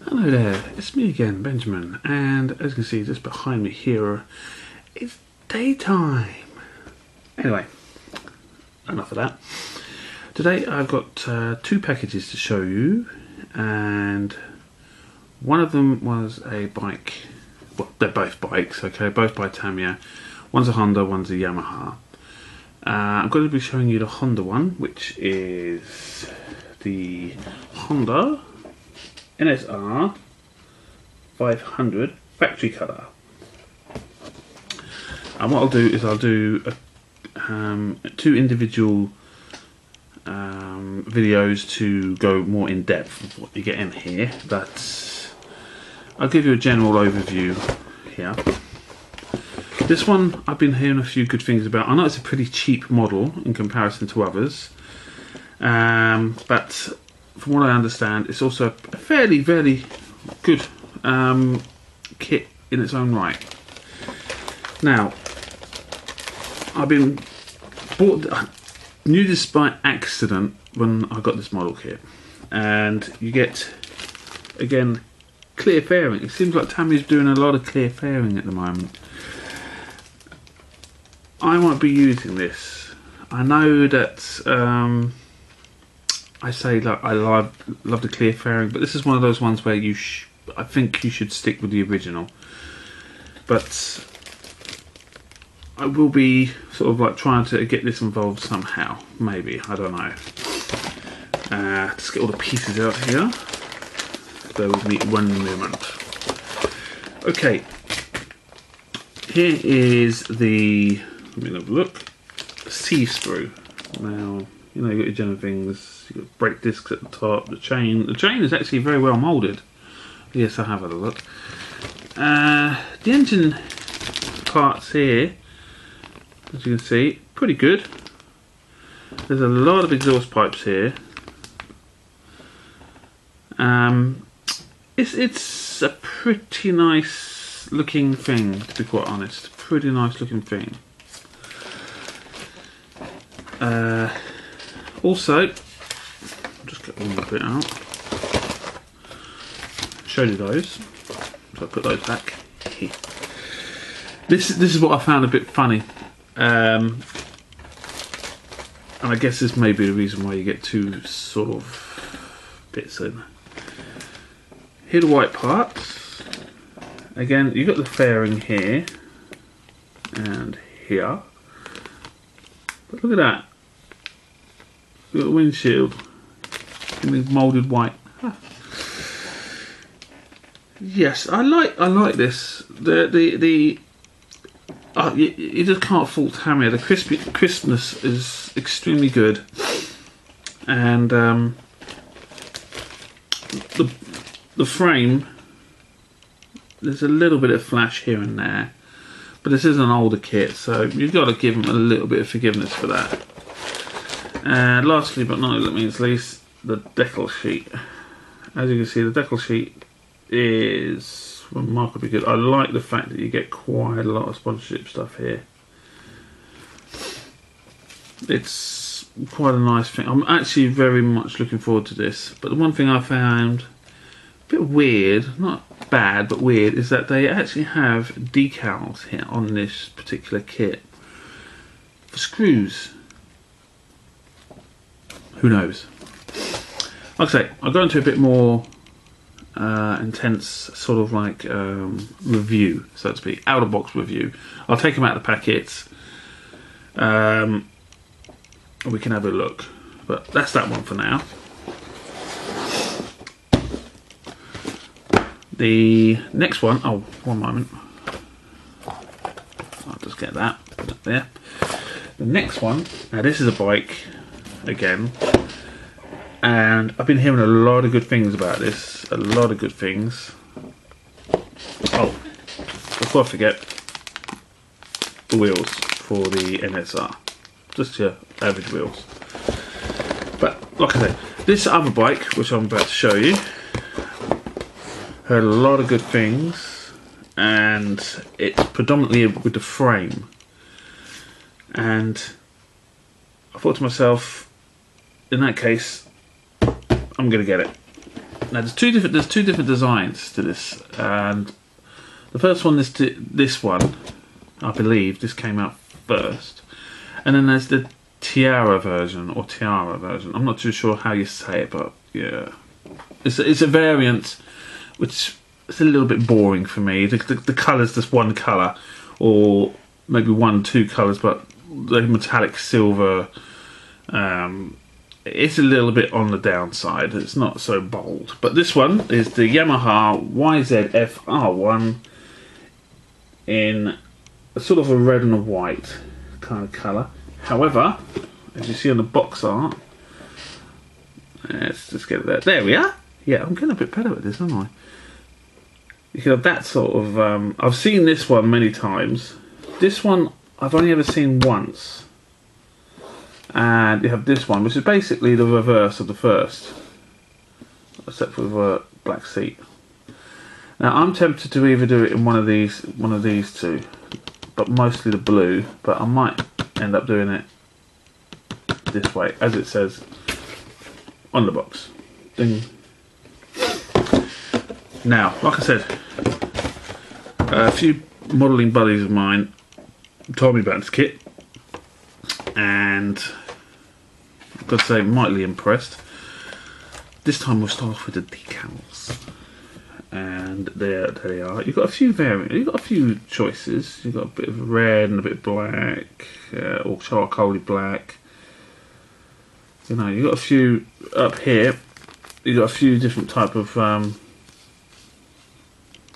Hello there, it's me again, Benjamin, and as you can see just behind me here, it's daytime. Anyway, enough of that. Today I've got two packages to show you, and one of them was a bike. Well, they're both bikes, okay, both by Tamiya. One's a Honda, one's a Yamaha. I'm going to be showing you the Honda one, which is the Honda NSR500 factory colour. And what I'll do is I'll do two individual videos to go more in depth of what you get in here, but I'll give you a general overview here. This one I've been hearing a few good things about. I know it's a pretty cheap model in comparison to others, but from what I understand, it's also a fairly good kit in its own right. Now, I knew this by accident when I got this model kit, and you get, again, clear fairing. It seems like Tamiya's doing a lot of clear fairing at the moment. I won't be using this. I know that I say like I love the clear fairing, but this is one of those ones where I think you should stick with the original. But I will be sort of like trying to get this involved somehow. Maybe, I don't know. Let's get all the pieces out here. Bear with me one moment. Okay. Here is the, let me have a look, C screw. Now, you know, you got your general things, you got brake discs at the top, the chain. The chain is actually very well moulded. Yes, I have had a look. The engine parts here, as you can see, pretty good. There's a lot of exhaust pipes here. It's a pretty nice looking thing, to be quite honest. Pretty nice looking thing. Also, I'll just get one more bit out. Show you those. So I'll put those back. This is what I found a bit funny. And I guess this may be the reason why you get two sort of bits in. Here are the white parts. Again, you've got the fairing here and here. But look at that. You've got the windshield in moulded white. Huh. Yes, I like this. You just can't fault Tamiya. The crispness is extremely good, and the frame, there's a little bit of flash here and there, but this is an older kit, so you've got to give them a little bit of forgiveness for that. And lastly, but not least, the decal sheet. As you can see, the decal sheet is remarkably good. I like the fact that you get quite a lot of sponsorship stuff here. It's quite a nice thing. I'm actually very much looking forward to this. But the one thing I found a bit weird, not bad but weird, is that they actually have decals here on this particular kit for screws. Who knows? Like I say, I'll go into a bit more intense sort of like review, so to speak, out of box review. I'll take them out of the packets, and we can have a look. But that's that one for now. The next one, oh, one moment. I'll just get that, put it there. The next one, now this is a bike again, and I've been hearing a lot of good things about this, a lot of good things. Oh, before I forget, the wheels for the NSR, just your average wheels. But like I said, this other bike, which I'm about to show you, Heard a lot of good things, and it's predominantly with the frame. And I thought to myself, in that case, I'm going to get it. Now there's two different designs to this, and the first one is this one. I believe this came out first, and then there's the Tiara version or Tiara version. I'm not too sure how you say it, but yeah, it's a variant which is a little bit boring for me. The colour's just one colour, or maybe 1-2 colours, but the metallic silver. It's a little bit on the downside. It's not so bold. But this one is the Yamaha YZF-R1 in a sort of a red and a white kind of colour. However, as you see on the box art, let's just get it there. There we are. Yeah, I'm getting a bit better at this, aren't I? You can have that sort of... I've seen this one many times. This one I've only ever seen once. And you have this one, which is basically the reverse of the first, except for the black seat. Now I'm tempted to either do it in one of these two, but mostly the blue. But I might end up doing it this way, as it says on the box. Ding. Now, like I said, a few modelling buddies of mine told me about this kit, and I've got to say, mightily impressed. This time we'll start off with the decals, and there they are. You've got a few variants. You've got a few choices. You've got a bit of red and a bit of black, or charcoaly black. You know, you've got a few up here. You've got a few different type of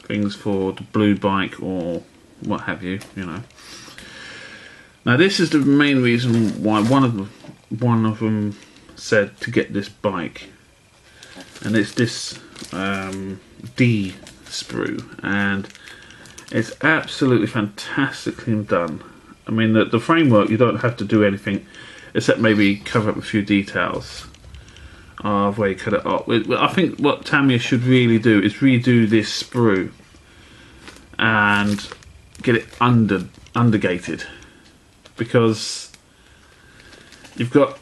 things for the blue bike or what have you. You know. Now this is the main reason why one of them said to get this bike, and it's this D sprue, and it's absolutely fantastically done. I mean, the framework, you don't have to do anything except maybe cover up a few details of where you cut it up. I think what Tamiya should really do is redo this sprue and get it undergated, because you've got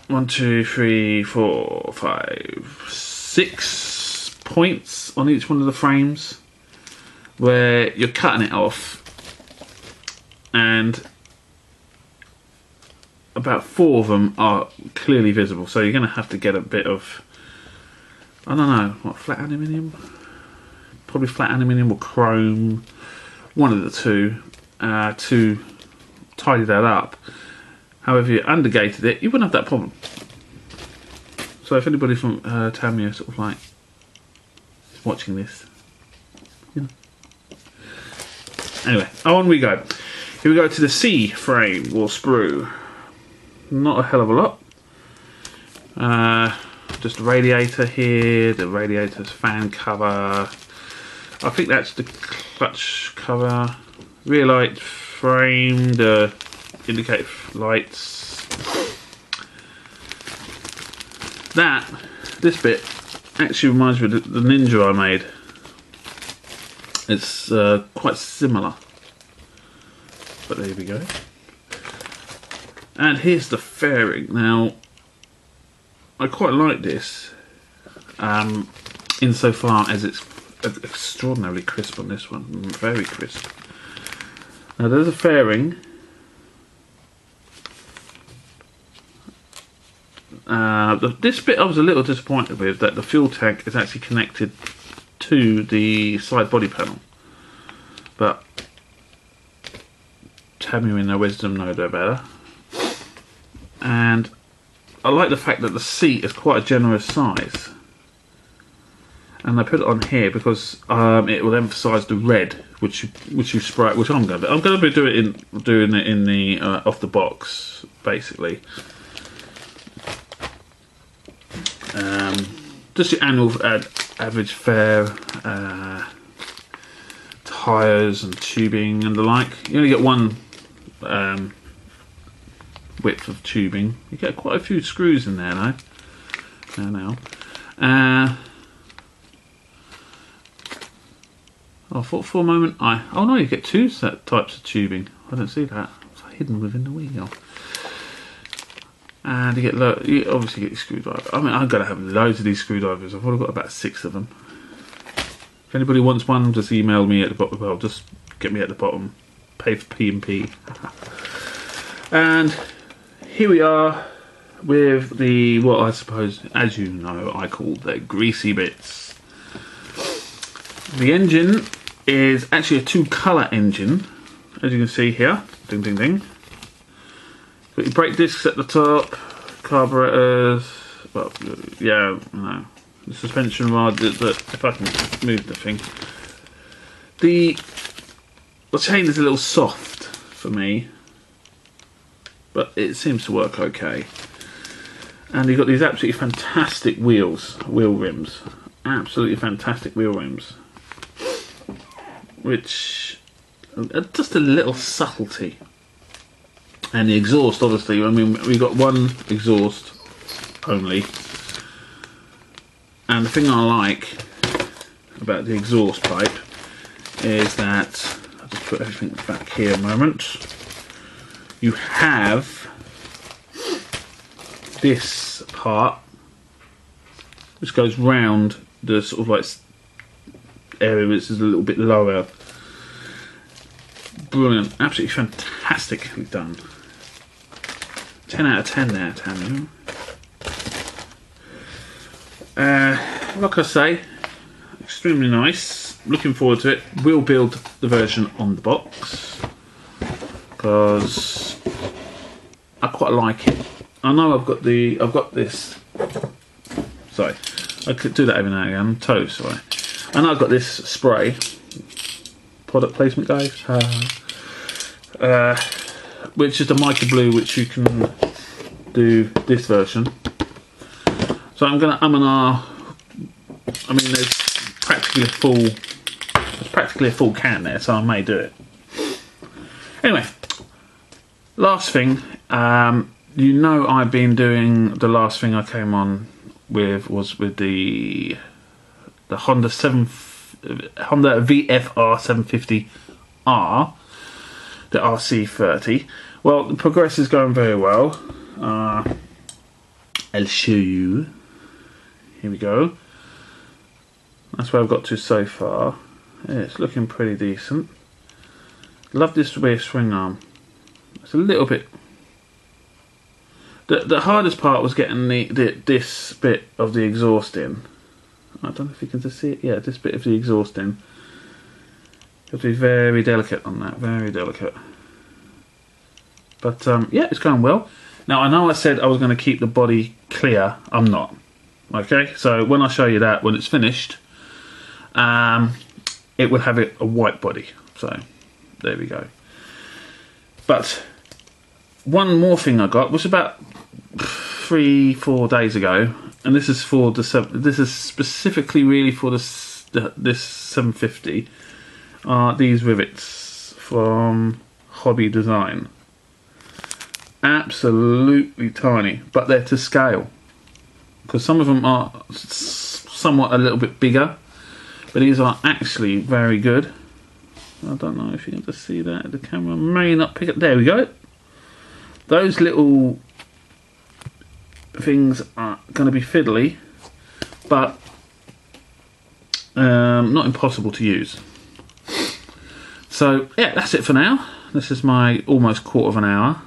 1, 2, 3, 4, 5, 6 points on each one of the frames where you're cutting it off, and about 4 of them are clearly visible, so you're going to have to get a bit of, I don't know, what, flat aluminium? Probably flat aluminium or chrome, one of the two, to tidy that up. However, you undergated it, you wouldn't have that problem. So if anybody from Tamiya sort of like is watching this, you know. Anyway, on we go. Here we go to the C frame or sprue. Not a hell of a lot. Just a radiator here, the radiator's fan cover. I think that's the clutch cover. Rear light frame, the indicator lights. This bit actually reminds me of the Ninja I made. It's quite similar. But there we go. And here's the fairing. Now, I quite like this, insofar as it's extraordinarily crisp on this one. Very crisp. Now there's a fairing. This bit I was a little disappointed with, that the fuel tank is actually connected to the side body panel. But Tamiya in their wisdom know they're better. And I like the fact that the seat is quite a generous size. And I put it on here because it will emphasise the red, which you spray, which I'm going to do. I'm going to be doing it in the off the box, basically. Just your annual average fare, tyres and tubing and the like. You only get one width of tubing. You get quite a few screws in there now. I thought for a moment oh no, you get two types of tubing. I don't see that. It's hidden within the wheel. And you obviously get your screwdriver. I mean, I'm gonna have loads of these screwdrivers. I've already got about 6 of them. If anybody wants one, just email me at the bottom. Well, just get me at the bottom. Pay for P&P. And here we are with what I suppose, as you know, I call the greasy bits. The engine is actually a 2-colour engine, as you can see here. Ding, ding, ding. Got your brake discs at the top, carburetors. Well, yeah, no. The suspension rod. If I can move the thing. The chain is a little soft for me, but it seems to work okay. And you've got these absolutely fantastic wheel rims. Absolutely fantastic wheel rims. Which are just a little subtlety. And the exhaust, obviously, I mean, we've got one exhaust only. And the thing I like about the exhaust pipe is that, I'll just put everything back here a moment. You have this part which goes round the sort of like area which is a little bit lower. Brilliant, absolutely fantastically done. 10 out of 10 there, Tammy. Like I say, extremely nice. Looking forward to it. We'll build the version on the box because I quite like it. I know I've got this. Sorry, I could do that every now and again. I'm toast, sorry. I know I've got this spray. Product placement, guys. Which is the mica blue, which you can do this version. So I'm gonna I mean, there's practically a full can there, so I may do it. Anyway, last thing. You know, I've been doing, the last thing I came on with was with the Honda VFR750R, the RC30. Well, the progress is going very well. I'll show you. Here we go. That's where I've got to so far. Yeah, it's looking pretty decent. Love this rear swing arm. It's a little bit. The hardest part was getting this bit of the exhaust in. I don't know if you can just see it. Yeah, this bit of the exhaust in. You have to be very delicate on that. Very delicate. But yeah, it's going well. Now I know I said I was going to keep the body clear. I'm not. Okay, so when I show you that, when it's finished, it will have a white body. So there we go. But one more thing I got was about 3-4 days ago, and this is for this is specifically really for this 750. These rivets from Hobby Design. Absolutely tiny, but they're to scale. Because some of them are somewhat a little bit bigger, but these are actually very good. I don't know if you can just see that. The camera may not pick up. There we go. Those little things are going to be fiddly, but not impossible to use. So yeah, that's it for now. This is my almost quarter of an hour,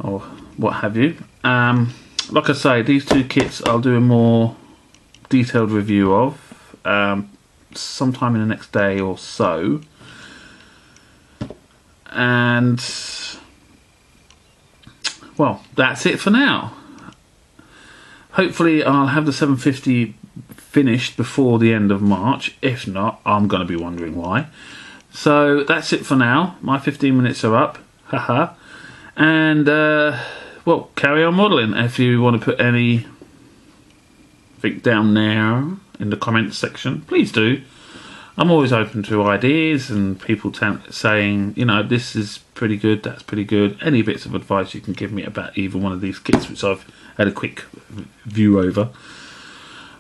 or what have you. Like I say, these two kits I'll do a more detailed review of sometime in the next day or so. And well, that's it for now. Hopefully I'll have the 750 finished before the end of March. If not, I'm going to be wondering why. So that's it for now. My 15 minutes are up. Haha. And well, carry on modelling. If you want to put anything down there in the comments section, please do. I'm always open to ideas and people saying, you know, this is pretty good, that's pretty good. Any bits of advice you can give me about either one of these kits, which I've had a quick view over,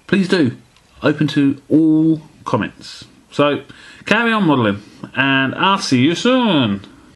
please do. Open to all comments. So carry on modelling, and I'll see you soon.